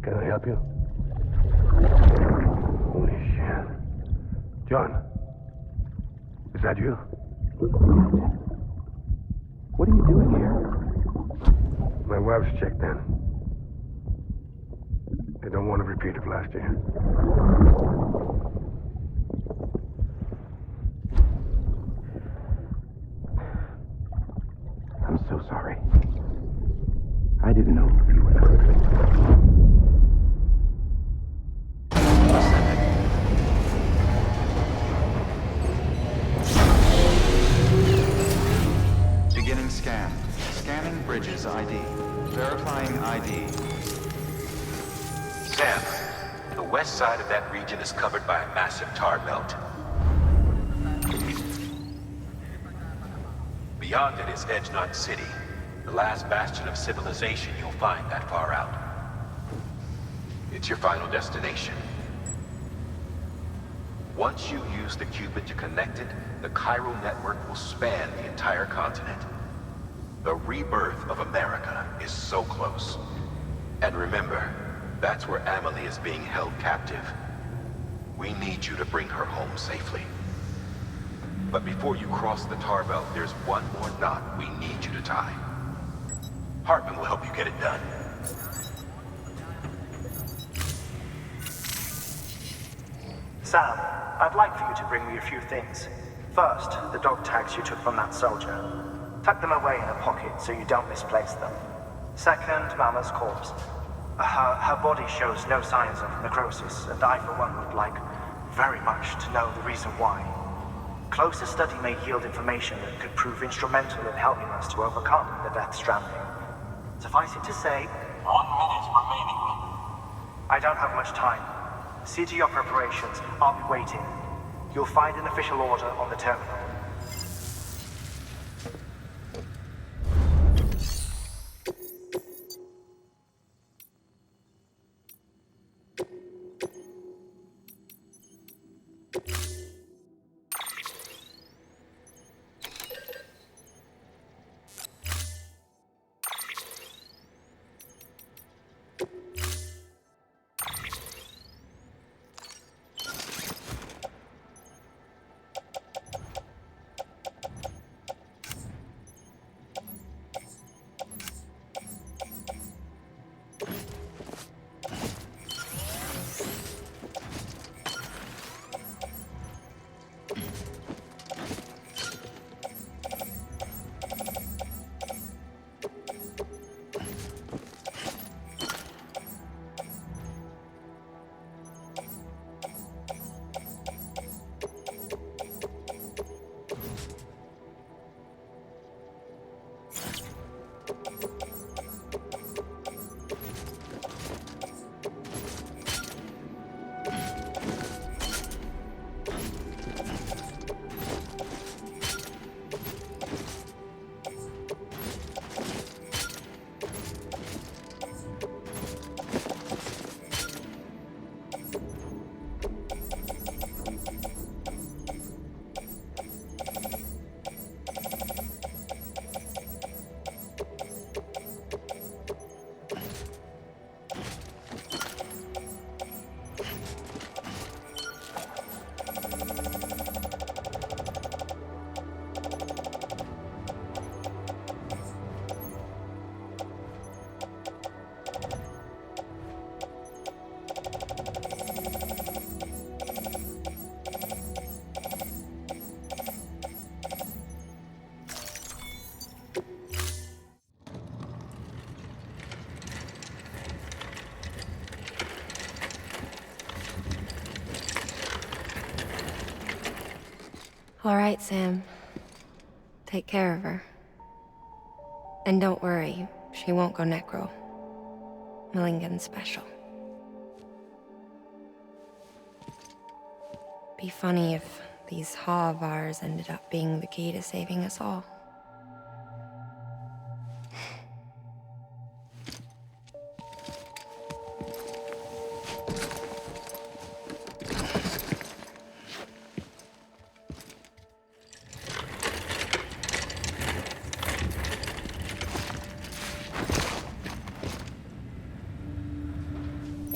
Can I help you? Holy shit. John. Is that you? What are you doing here? My wife's checked in. They don't want to repeat of last year. I'm so sorry. I didn't know you were there. Beginning scan. Scanning bridges ID. Verifying ID. Sam, the west side of that region is covered by a massive tar belt. Beyond it is Edgenut City, the last bastion of civilization you'll find that far out. It's your final destination. Once you use the Cupid to connect it, the chiral network will span the entire continent. The rebirth of America is so close. And remember, that's where Amelie is being held captive. We need you to bring her home safely. But before you cross the tar belt, there's one more knot we need you to tie. Heartman will help you get it done. Sam, I'd like for you to bring me a few things. First, the dog tags you took from that soldier. Tuck them away in a pocket so you don't misplace them. Second, Mama's corpse. Her body shows no signs of necrosis, and I, for one, would like very much to know the reason why. Closer study may yield information that could prove instrumental in helping us to overcome the Death Stranding. Suffice it to say, 1 minute remaining. I don't have much time. See to your preparations. I'll be waiting. You'll find an official order on the terminal. All right, Sam. Take care of her. And don't worry, she won't go necro. Millingen's special. Be funny if these Ha of ours ended up being the key to saving us all.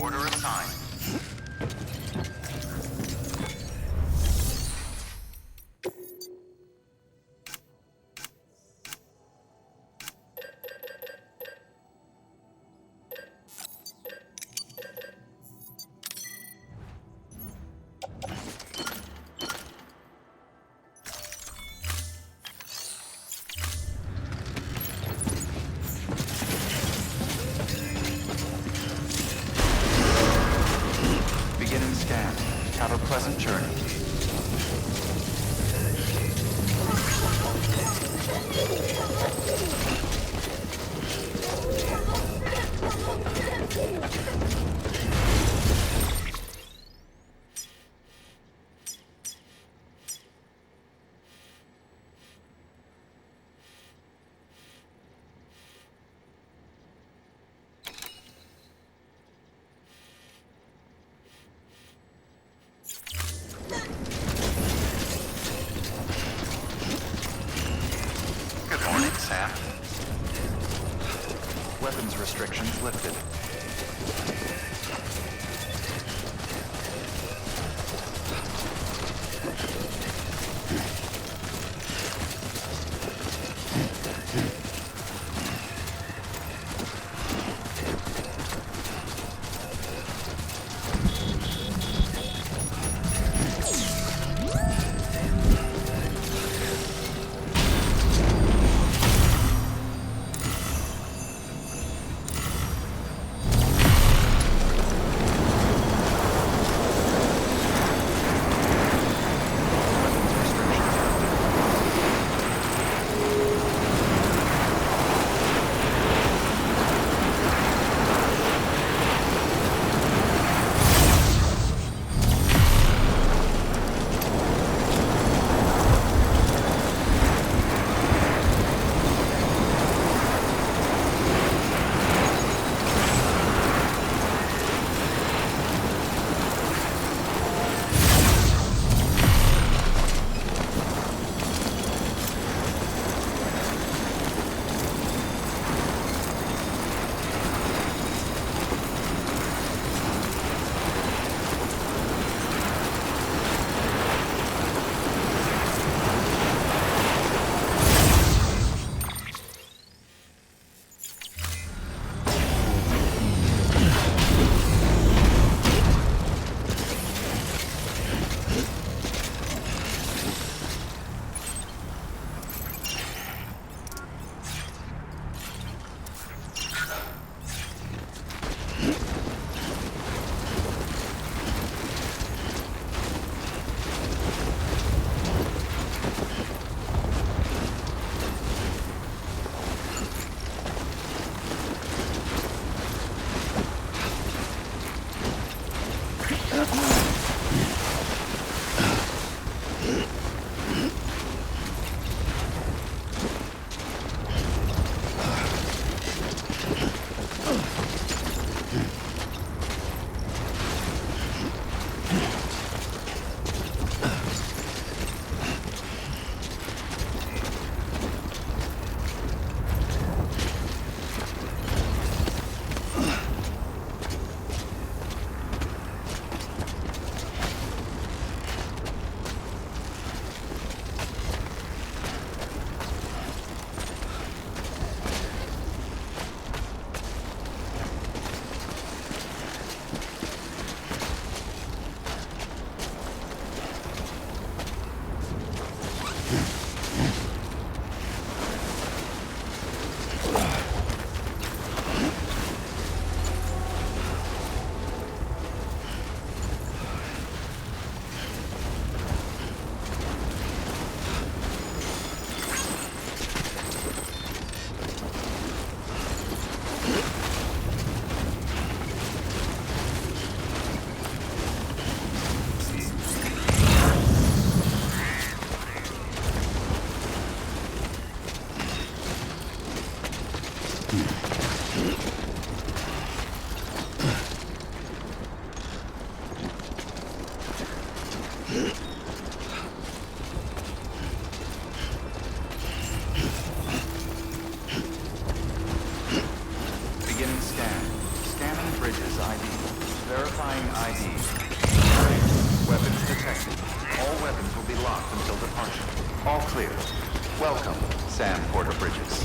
Order assigned. Beginning scan. Have a pleasant journey. Good morning, Sam. Weapons restrictions lifted. Beginning scan. Scanning bridges ID. Verifying ID. Weapons detected. All weapons will be locked until departure. All clear. Welcome, Sam Porter Bridges.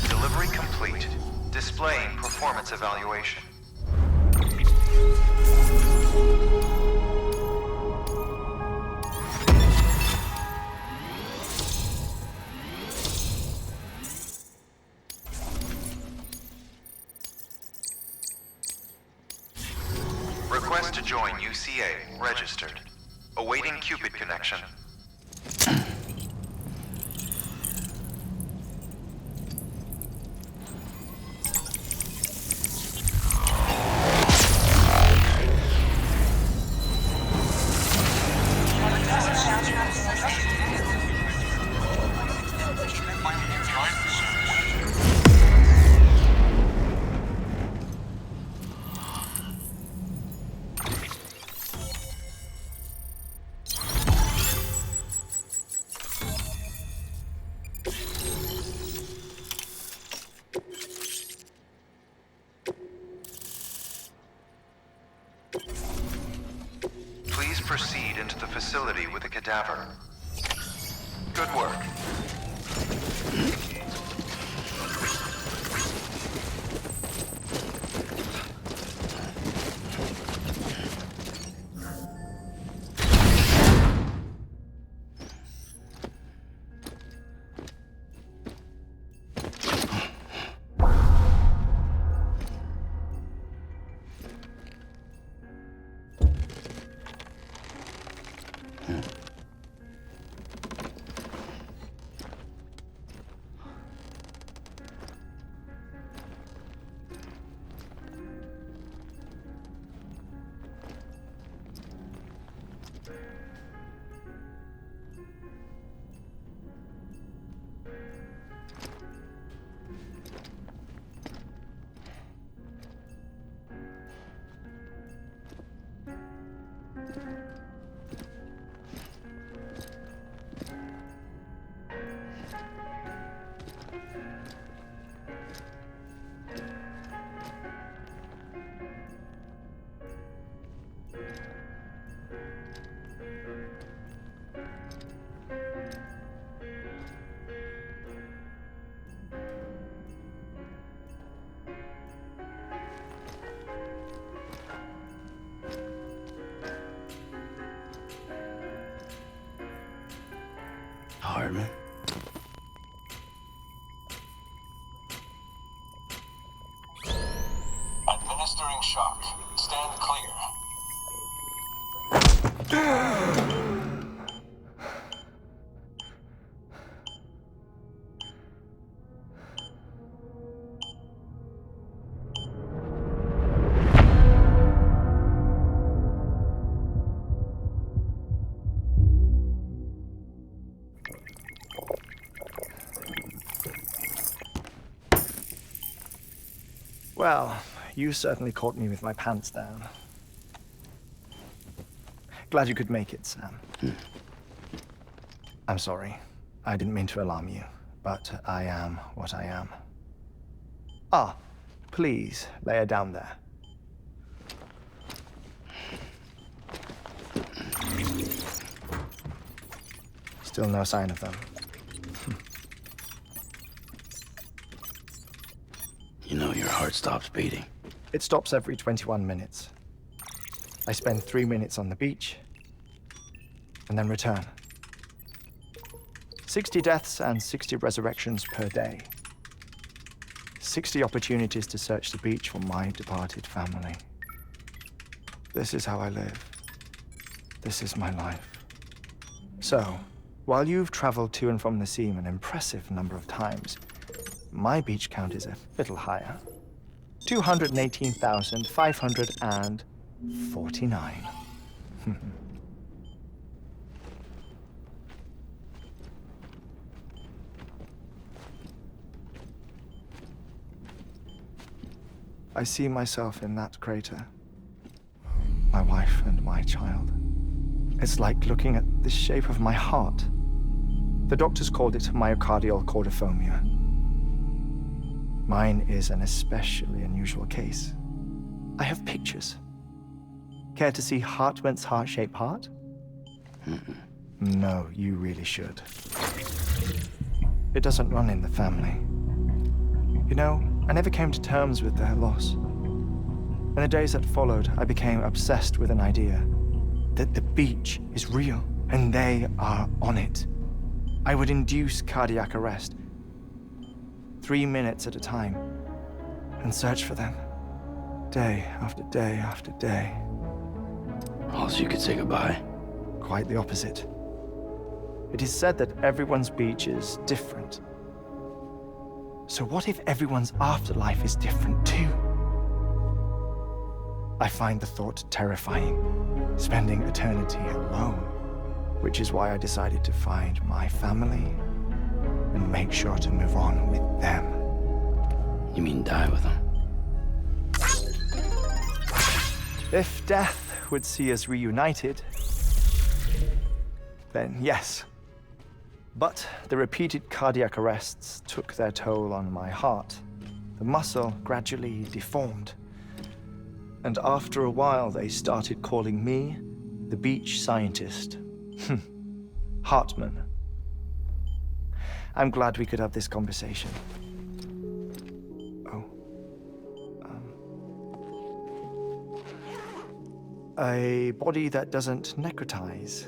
Delivery complete. Displaying performance evaluation. Request to join UCA. Registered. Awaiting Cupid connection. Please proceed into the facility with the cadaver. Good work. Heartman? Administering shock. Stand clear. Well, you certainly caught me with my pants down. Glad you could make it, Sam. I'm sorry. I didn't mean to alarm you, but I am what I am. Ah, please, lay her down there. Still no sign of them. You know your heart stops beating. It stops every 21 minutes. I spend 3 minutes on the beach, and then return. 60 deaths and 60 resurrections per day. 60 opportunities to search the beach for my departed family. This is how I live. This is my life. So, while you've traveled to and from the seam an impressive number of times, my beach count is a little higher. 218,549. I see myself in that crater. My wife and my child. It's like looking at the shape of my heart. The doctors called it myocardial chordophobia. Mine is an especially unusual case. I have pictures. Care to see Heartman's heart-shaped heart? No, you really should. It doesn't run in the family. You know, I never came to terms with their loss. In the days that followed, I became obsessed with an idea that the beach is real and they are on it. I would induce cardiac arrest, 3 minutes at a time, and search for them, day after day after day. Also, you could say goodbye. Quite the opposite. It is said that everyone's beach is different. So what if everyone's afterlife is different too? I find the thought terrifying, spending eternity alone, which is why I decided to find my family and make sure to move on with them. You mean die with them? If death would see us reunited, then yes. But the repeated cardiac arrests took their toll on my heart. The muscle gradually deformed. And after a while, they started calling me the beach scientist. Heartman. I'm glad we could have this conversation. Oh. A body that doesn't necrotize.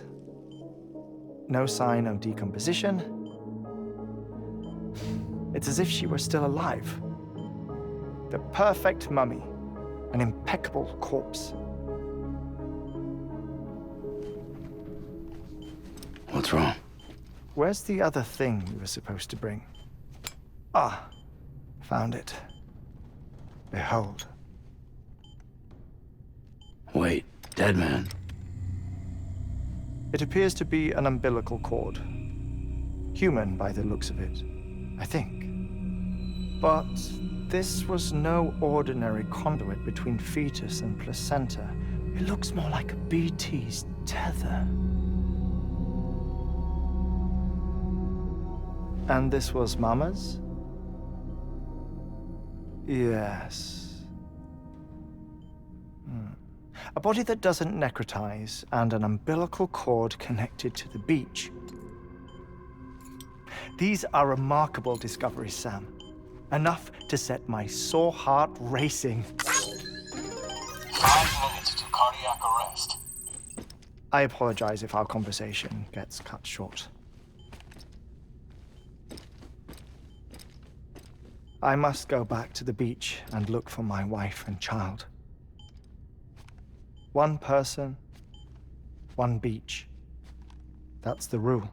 No sign of decomposition. It's as if she were still alive. The perfect mummy. An impeccable corpse. What's wrong? Where's the other thing you were supposed to bring? Ah, found it. Behold. Wait, dead man. It appears to be an umbilical cord. Human by the looks of it, I think. But this was no ordinary conduit between fetus and placenta. It looks more like a BT's tether. And this was Mama's? Yes. A body that doesn't necrotize and an umbilical cord connected to the beach. These are remarkable discoveries, Sam. Enough to set my sore heart racing. 5 minutes to cardiac arrest. I apologize if our conversation gets cut short. I must go back to the beach and look for my wife and child. One person, one beach. That's the rule.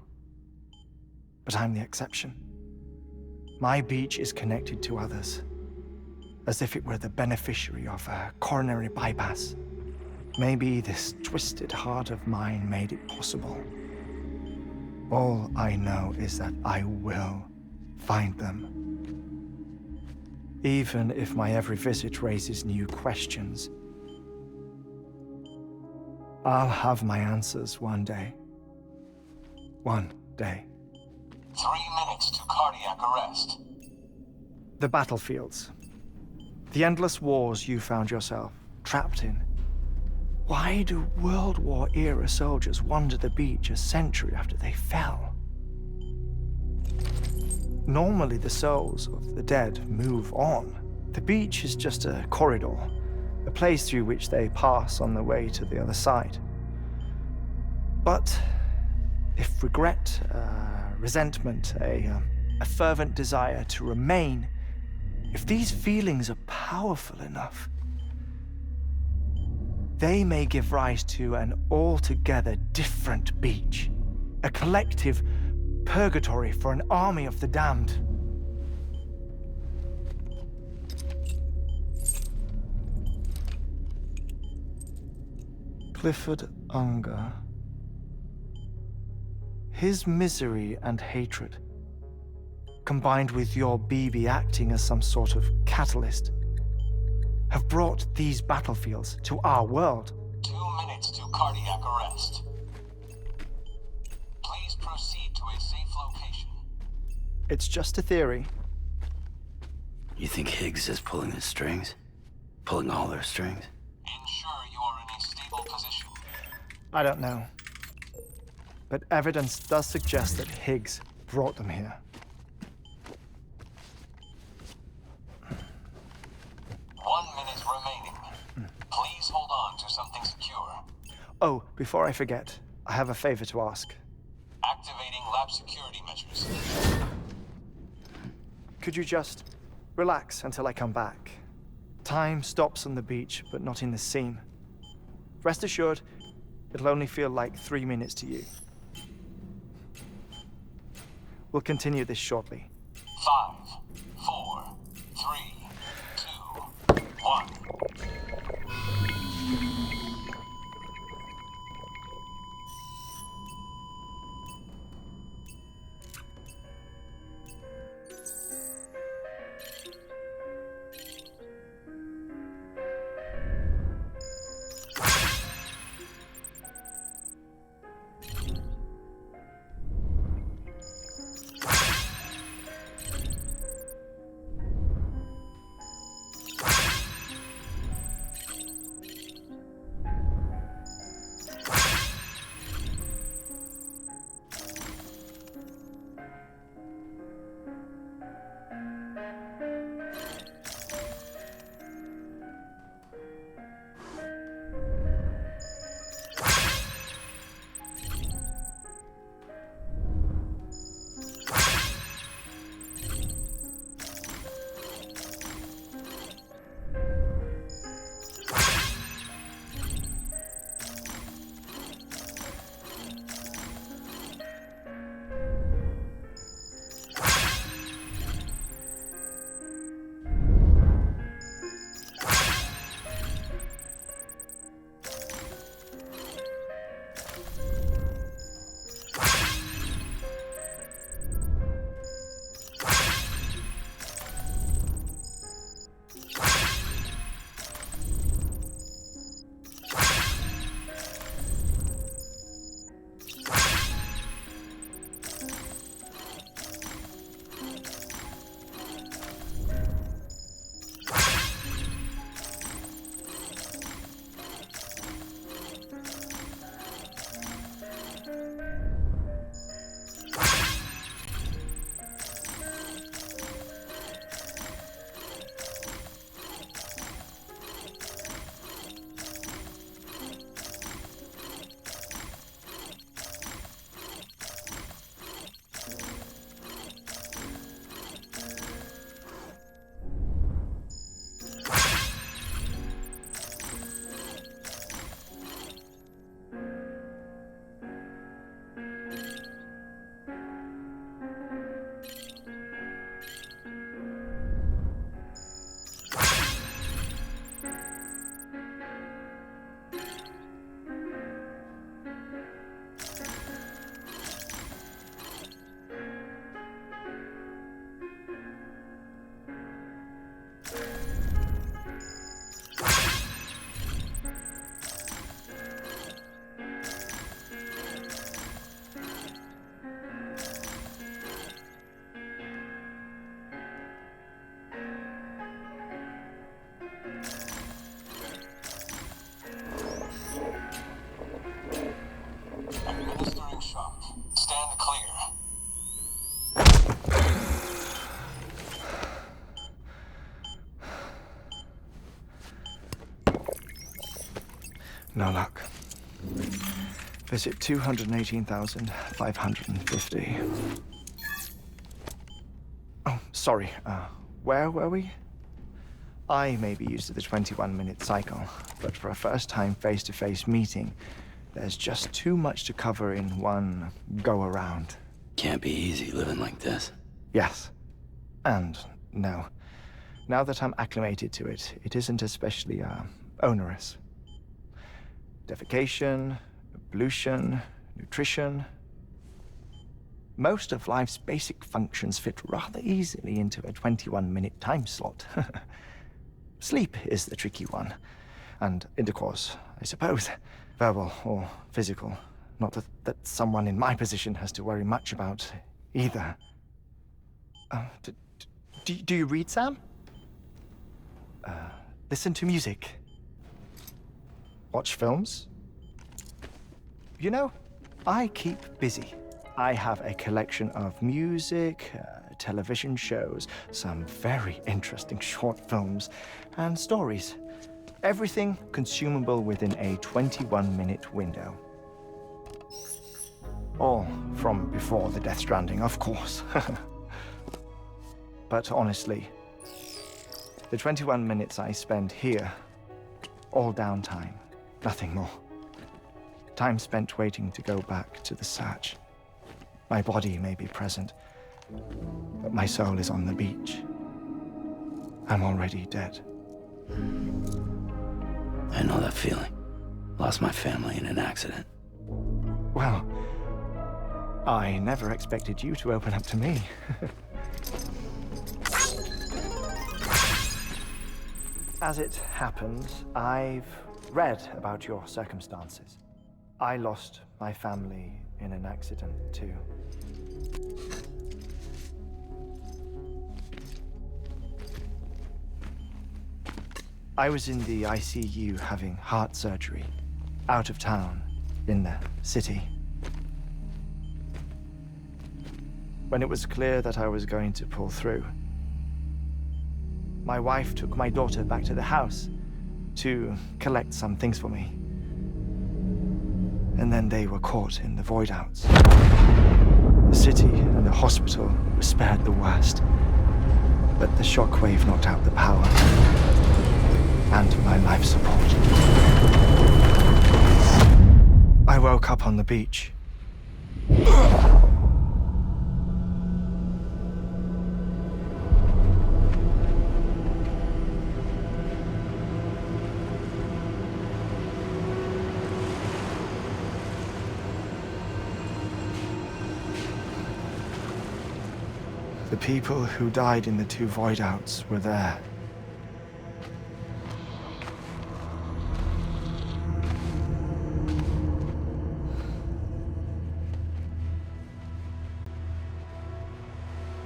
But I'm the exception. My beach is connected to others, as if it were the beneficiary of a coronary bypass. Maybe this twisted heart of mine made it possible. All I know is that I will find them. Even if my every visit raises new questions, I'll have my answers one day. One day. 3 minutes to cardiac arrest. The battlefields. The endless wars you found yourself trapped in. Why do World War-era soldiers wander the beach a century after they fell? Normally, the souls of the dead move on. The beach is just a corridor, a place through which they pass on the way to the other side. But if regret, resentment, a fervent desire to remain, if these feelings are powerful enough, they may give rise to an altogether different beach. A collective purgatory for an army of the damned. Clifford Unger. His misery and hatred, combined with your BB acting as some sort of catalyst, have brought these battlefields to our world. 2 minutes to cardiac arrest. Please proceed to a safe location. It's just a theory. You think Higgs is pulling the strings? Pulling all their strings? Ensure you are in a stable position. I don't know. But evidence does suggest that Higgs brought them here. 1 minute remaining. Please hold on to something secure. Oh, before I forget, I have a favor to ask. Activating lab security measures. Could you just relax until I come back? Time stops on the beach, but not in the scene. Rest assured, it'll only feel like 3 minutes to you. We'll continue this shortly. 5, 4, 3, 2, 1. Administering shock. Stand clear. No luck. Visit 218,550. Oh, sorry. Where were we? I may be used to the 21-minute cycle, but for a first-time face-to-face meeting, there's just too much to cover in one go-around. Can't be easy living like this. Yes. And no. Now that I'm acclimated to it, it isn't especially, onerous. Defecation, ablution, nutrition. Most of life's basic functions fit rather easily into a 21-minute time slot. Sleep is the tricky one. And intercourse, I suppose. Verbal or physical. Not that someone in my position has to worry much about either. Do you read, Sam? Listen to music. Watch films. You know, I keep busy. I have a collection of music, television shows, some very interesting short films, and stories. Everything consumable within a 21-minute window. All from before the Death Stranding, of course. But honestly, the 21 minutes I spend here, all downtime, nothing more. Time spent waiting to go back to the Satch. My body may be present, but my soul is on the beach. I'm already dead. I know that feeling. Lost my family in an accident. Well, I never expected you to open up to me. As it happens, I've read about your circumstances. I lost my family in an accident, too. I was in the ICU having heart surgery, out of town, in the city. When it was clear that I was going to pull through, my wife took my daughter back to the house to collect some things for me. And then they were caught in the void-outs. The city and the hospital were spared the worst, but the shockwave knocked out the power and my life support. I woke up on the beach. The people who died in the two void-outs were there.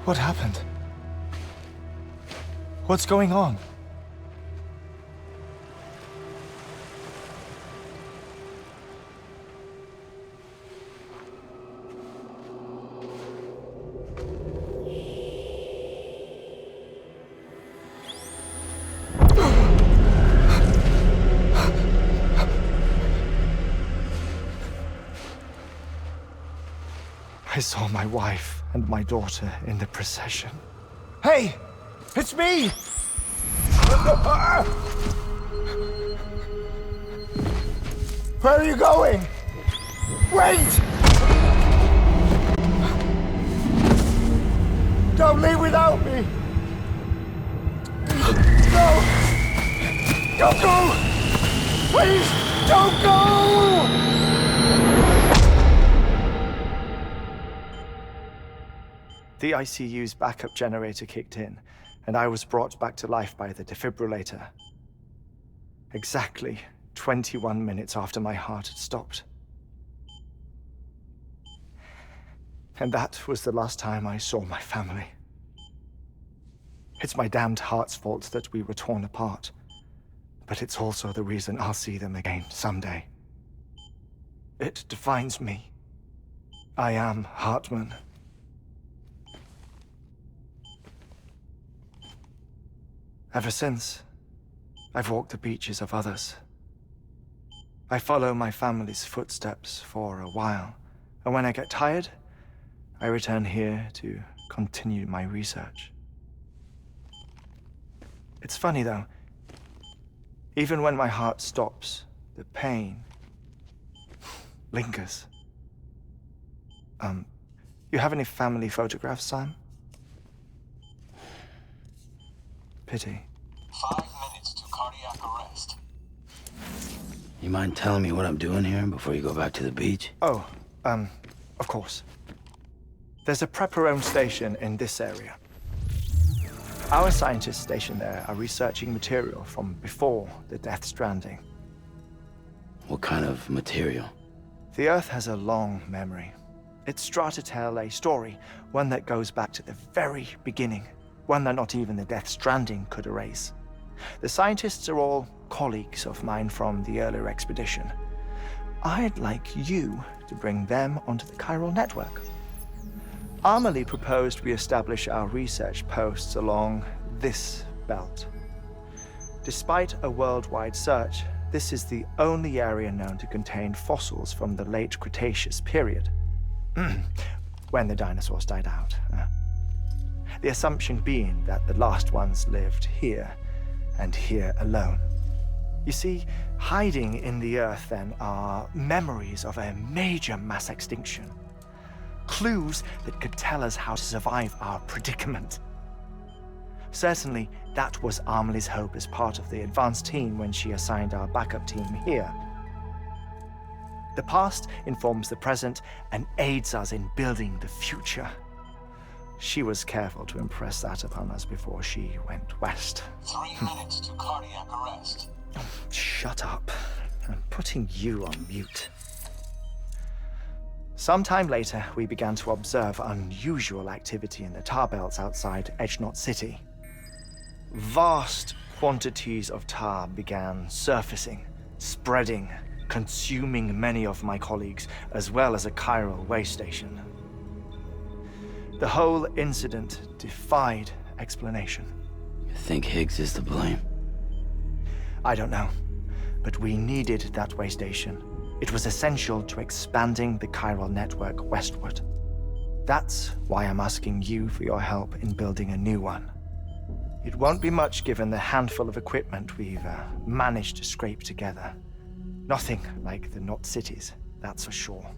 What happened? What's going on? I saw my wife and my daughter in the procession. Hey! It's me! Where are you going? Wait! Don't leave without me! No! Don't go! Please, don't go! The ICU's backup generator kicked in, and I was brought back to life by the defibrillator. Exactly 21 minutes after my heart had stopped. And that was the last time I saw my family. It's my damned heart's fault that we were torn apart, but it's also the reason I'll see them again someday. It defines me. I am Heartman. Ever since, I've walked the beaches of others. I follow my family's footsteps for a while, and when I get tired, I return here to continue my research. It's funny, though. Even when my heart stops, the pain lingers. You have any family photographs, Sam? Pity. 5 minutes to cardiac arrest. You mind telling me what I'm doing here before you go back to the beach? Oh, of course. There's a prepper-owned station in this area. Our scientists stationed there are researching material from before the Death Stranding. What kind of material? The Earth has a long memory. It's trying to tell a story, one that goes back to the very beginning, one that not even the Death Stranding could erase. The scientists are all colleagues of mine from the earlier expedition. I'd like you to bring them onto the chiral network. Amelie proposed we establish our research posts along this belt. Despite a worldwide search, this is the only area known to contain fossils from the late Cretaceous period, when the dinosaurs died out. The assumption being that the last ones lived here, and here alone. You see, hiding in the Earth then are memories of a major mass extinction. Clues that could tell us how to survive our predicament. Certainly, that was Amelie's hope as part of the advanced team when she assigned our backup team here. The past informs the present and aids us in building the future. She was careful to impress that upon us before she went west. 3 minutes to cardiac arrest. Shut up. I'm putting you on mute. Sometime later, we began to observe unusual activity in the tar belts outside Edgenot City. Vast quantities of tar began surfacing, spreading, consuming many of my colleagues, as well as a chiral way station. The whole incident defied explanation. You think Higgs is to blame? I don't know, but we needed that way station. It was essential to expanding the chiral network westward. That's why I'm asking you for your help in building a new one. It won't be much given the handful of equipment we've managed to scrape together. Nothing like the knot cities, that's for sure.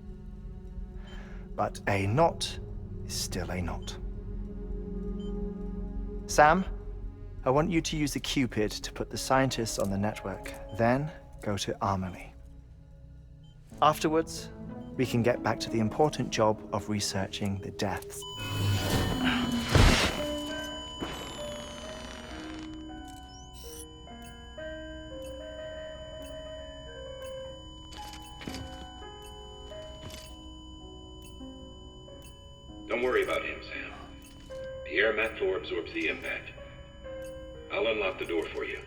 But a knot is still a knot. Sam, I want you to use the Cupid to put the scientists on the network, then go to Amelie. Afterwards, we can get back to the important job of researching the deaths. Don't worry about him, Sam. The air mat floor absorbs the impact. I'll unlock the door for you.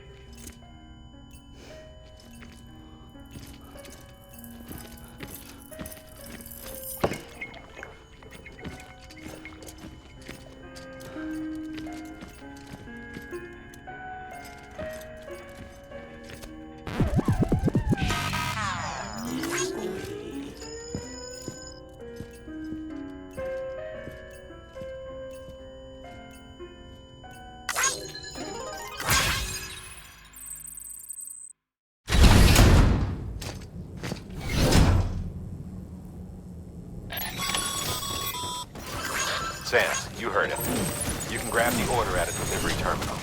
Sam, you heard him. You can grab the order at a delivery terminal.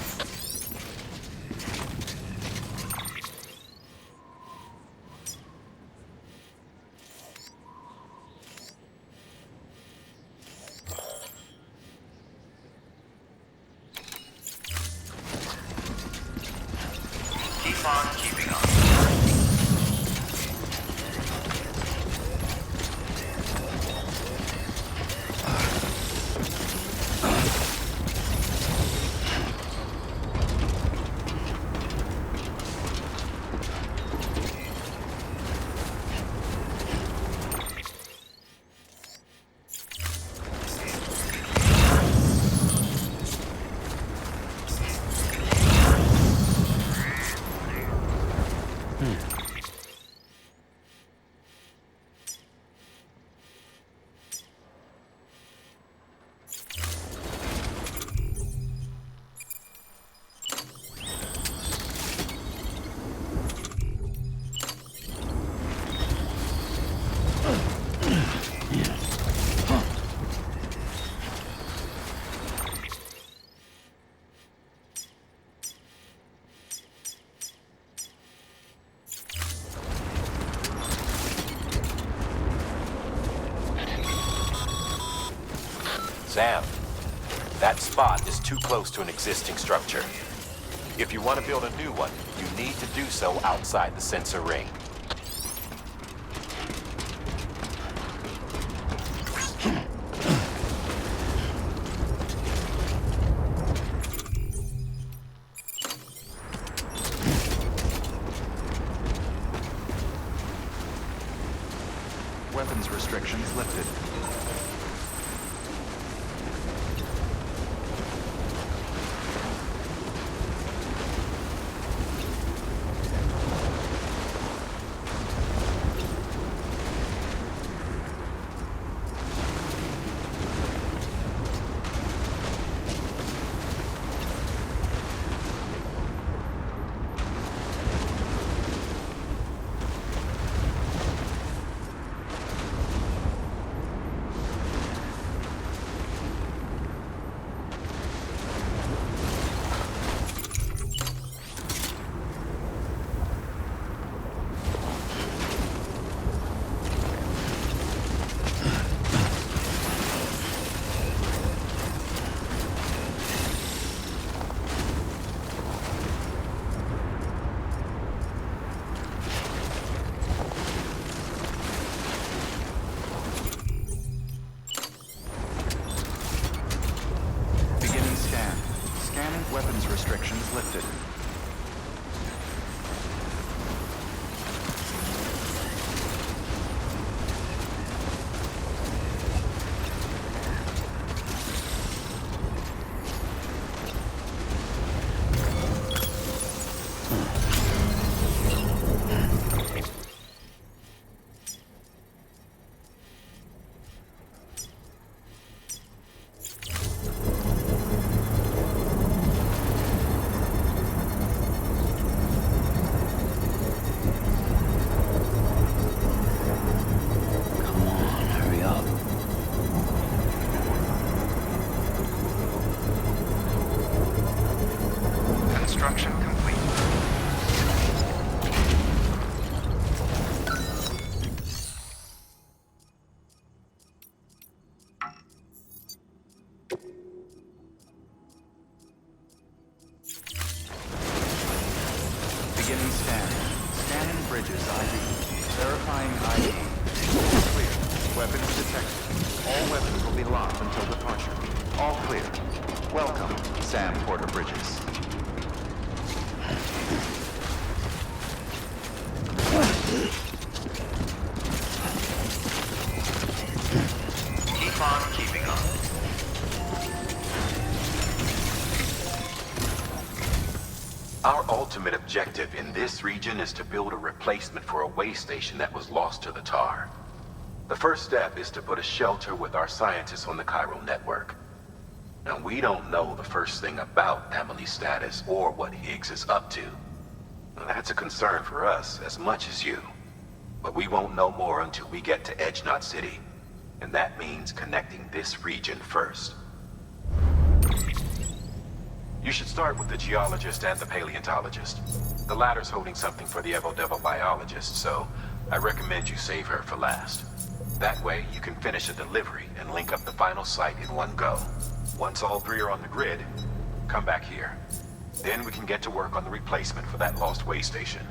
Keep on keeping on. Sam, that spot is too close to an existing structure. If you want to build a new one, you need to do so outside the sensor ring. Weapons restrictions lifted. Weapons restrictions lifted. Construction complete. Beginning scan. Scanning bridges ID. Verifying ID. Clear. Weapons detected. All weapons will be locked until departure. All clear. Welcome, Sam Porter Bridges. Keep on keeping on. Our ultimate objective in this region is to build a replacement for a way station that was lost to the tar. The first step is to put a shelter with our scientists on the chiral network. Now, we don't know the first thing about Emily's status or what Higgs is up to. Now, that's a concern for us as much as you. But we won't know more until we get to Edge Knot City. And that means connecting this region first. You should start with the geologist and the paleontologist. The latter's holding something for the Evo-Devo biologist, so I recommend you save her for last. That way, you can finish a delivery and link up the final site in one go. Once all three are on the grid, come back here. Then we can get to work on the replacement for that lost way station.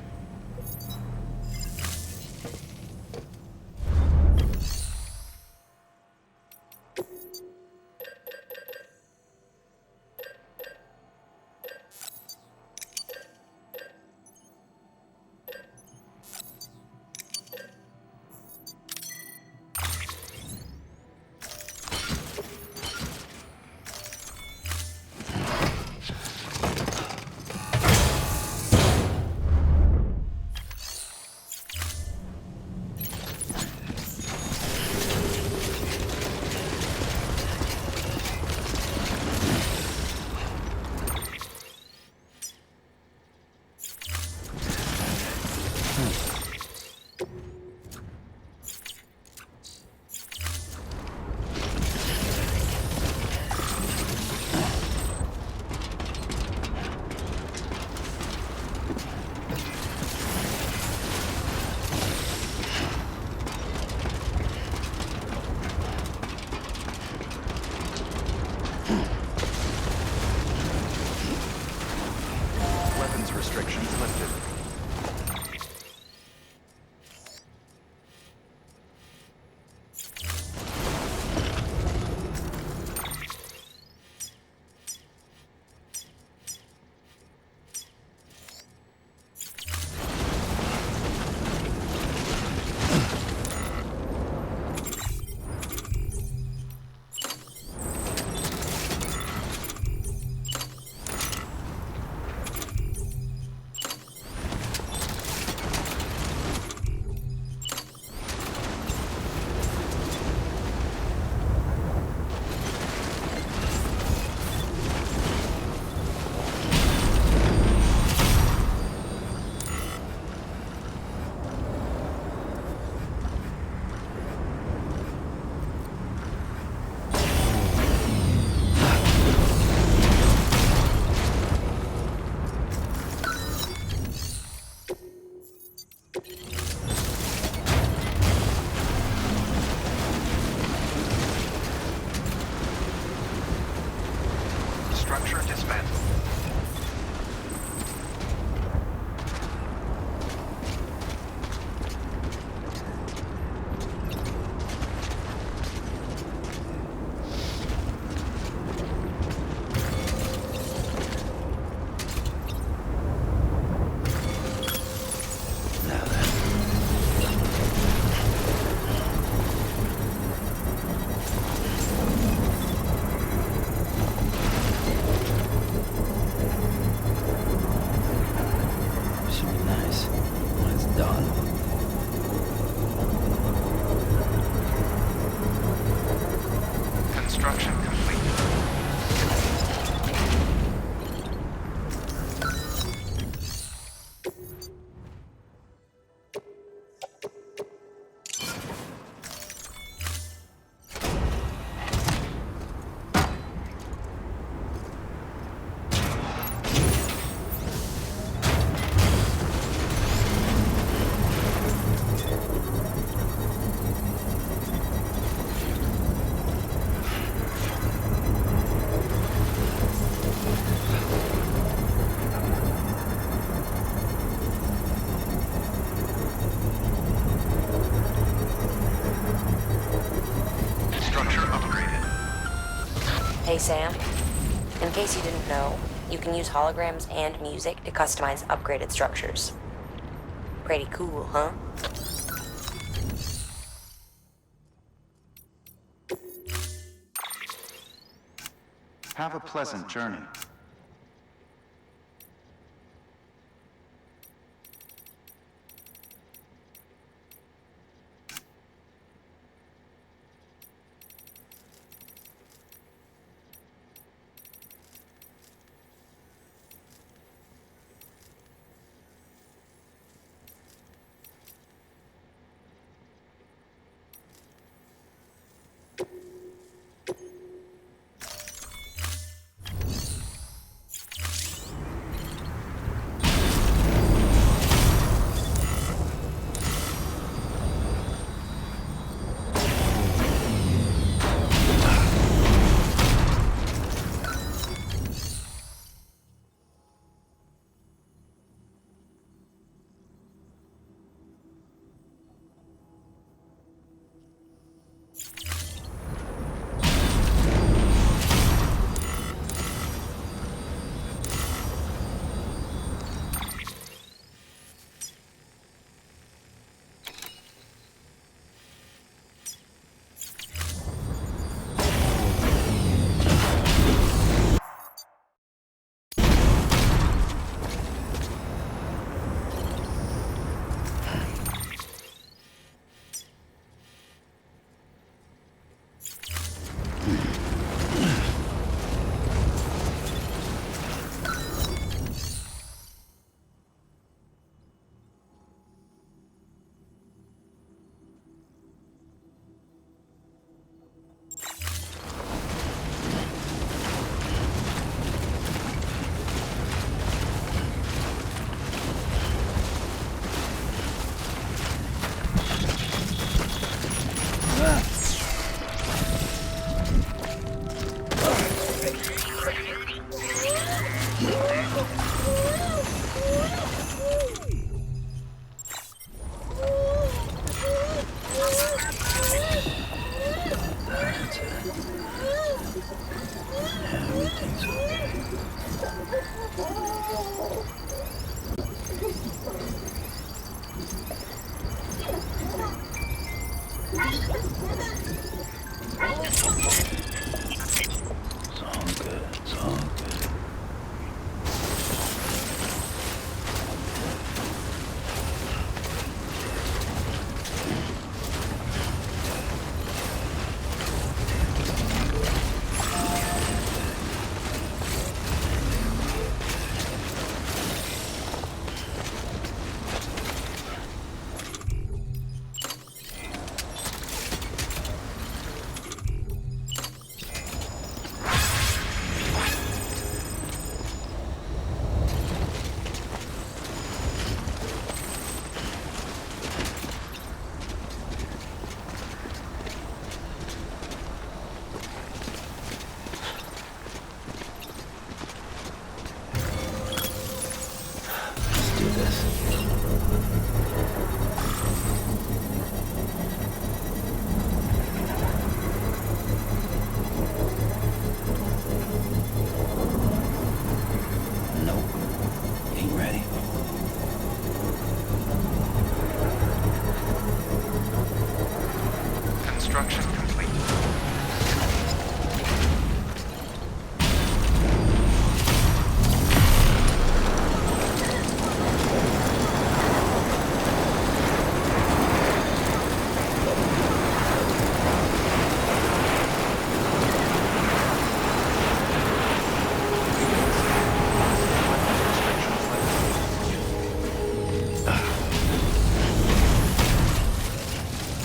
Structure dismantled. Construction complete. Hey Sam, in case you didn't know, you can use holograms and music to customize upgraded structures. Pretty cool, huh? Have a pleasant journey. Construction complete.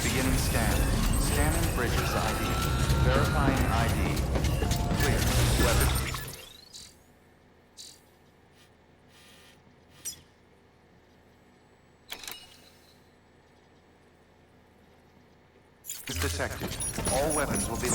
Beginning scan. Scanning bridges ID. Verifying ID. Clear. Weapon. Is detected. All weapons will be...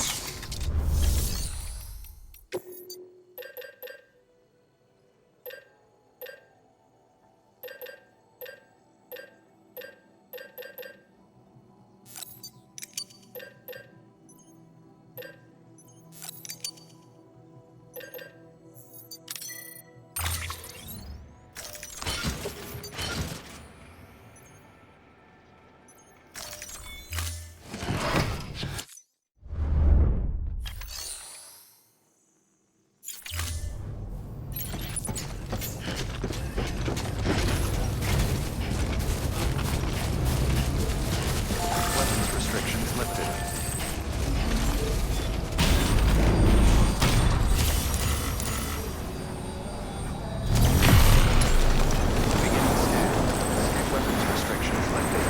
Weapons restrictions lifted. Beginning scan. Weapons restrictions lifted.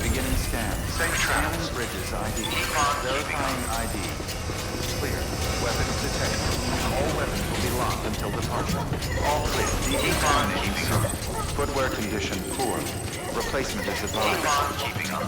Beginning scan. Scanning bridges ID. Verifying ID. Clear. Weapons detected. All weapons will be locked until departure. All clear. Decontamination zone. Footwear condition poor. Replacement is advised. Keeping up.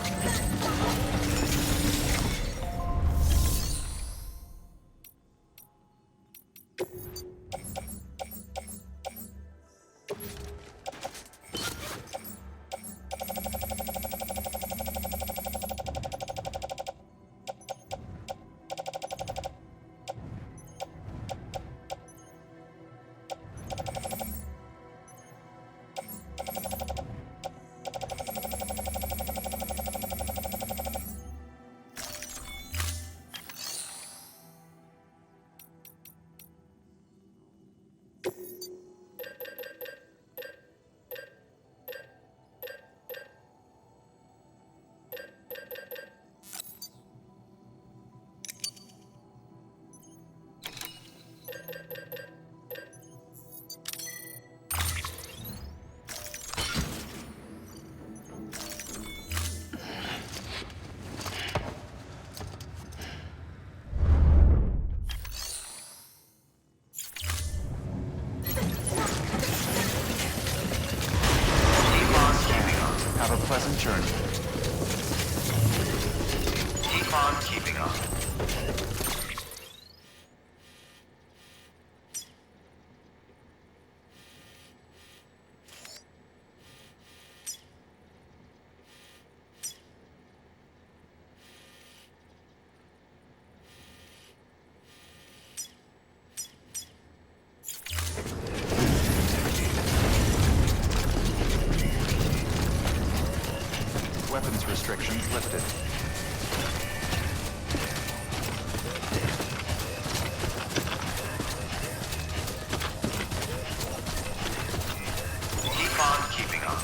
pleasant journey. Keep on keeping on. Weapons restrictions lifted. Keep on keeping on.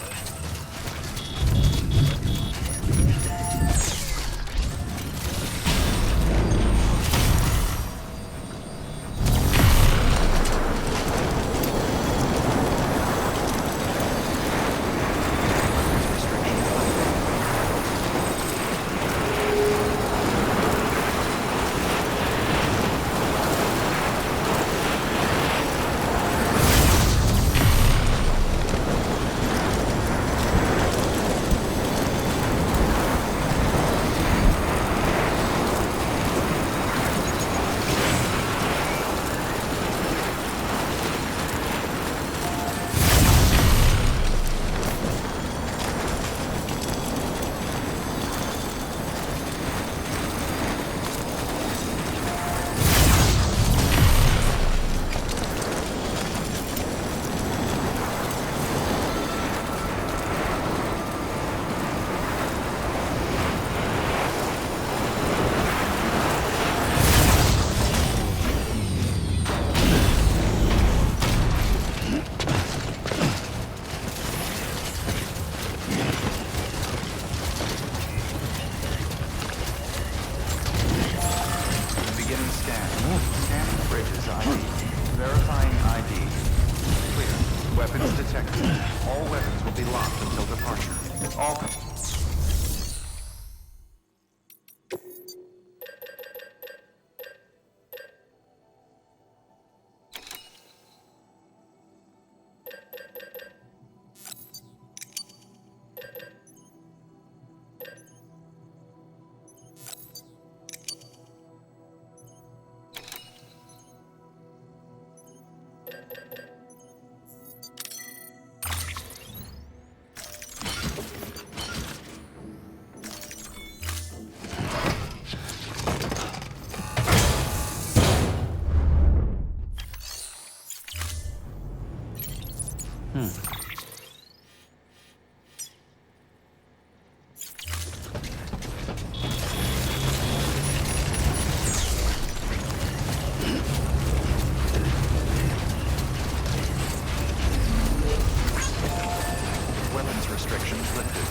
Scanning bridges ID. Verifying ID. Clear. Weapons detected. All weapons will be locked until departure. All... Weapons restrictions lifted.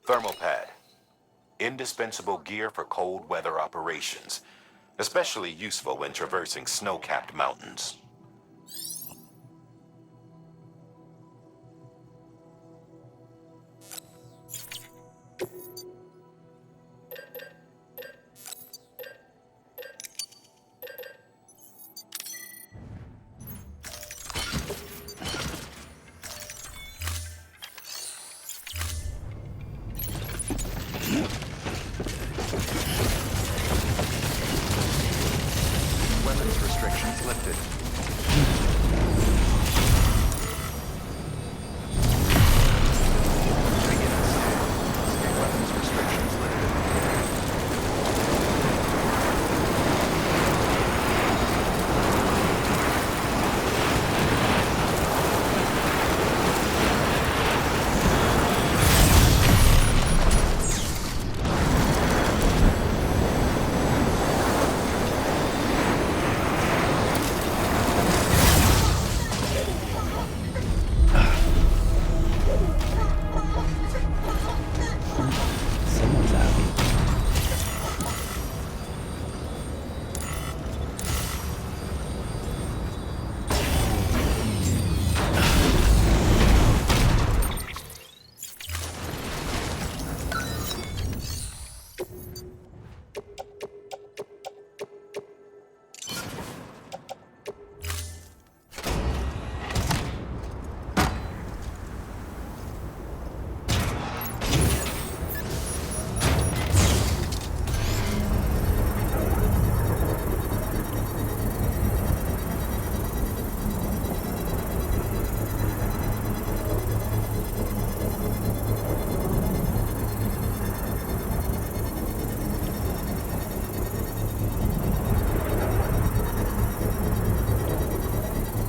Thermal pad. Indispensable gear for cold weather operations. Especially useful when traversing snow-capped mountains. Weapons restrictions lifted. Beginning scan. Weapons restrictions lifted. Someone's out.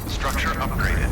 Structure upgraded.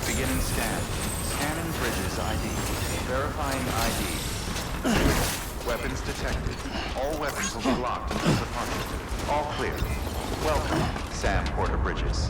Beginning scan. Scanning Bridges ID. Verifying ID. Weapons detected. All weapons will be locked until departure. All clear. Welcome, Sam Porter Bridges.